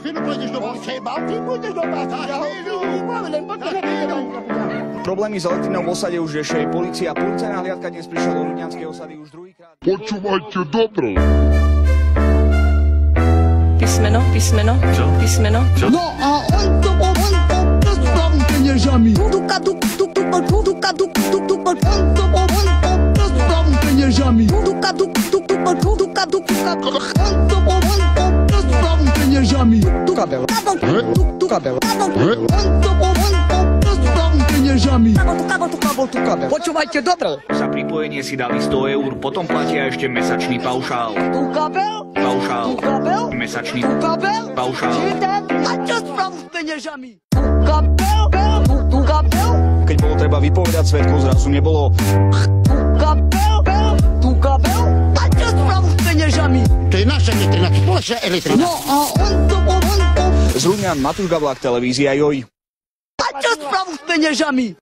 chvíľu pôjdeš do seba, ty pôjdeš do práce. Problémy s elektrinou v osade už riešuje polícia. Policajná hliadka dnes prišla do Ľudňanskej osady už druhýkrát. Počúvajte dobre. Písmeno. Čo? Písmeno. Čo? No a on to dostal peniežami. On to dostal peniežami. On to dostal peniežami. Tu kabel. Tu kabel. Počúvajte dobre. Za pripojenie si dali 100 eur, potom platia ešte mesačný paušál. Tu kabel. Paušál. Tu kabel. Mesačný Tu kabel. paušál. A čo sprav s peniežami? Tu kabel. Tu kabel. Keď bolo treba vypovedať svedkov, zrazu nebolo. Tu kabel. Tu kabel. A čo sprav s peniežami? To je naša elektrina, to je spoločná elektrina. No a on to. Z Ľudňan Matúš Gablák, televízia Joj. A čo sprav s peniežami?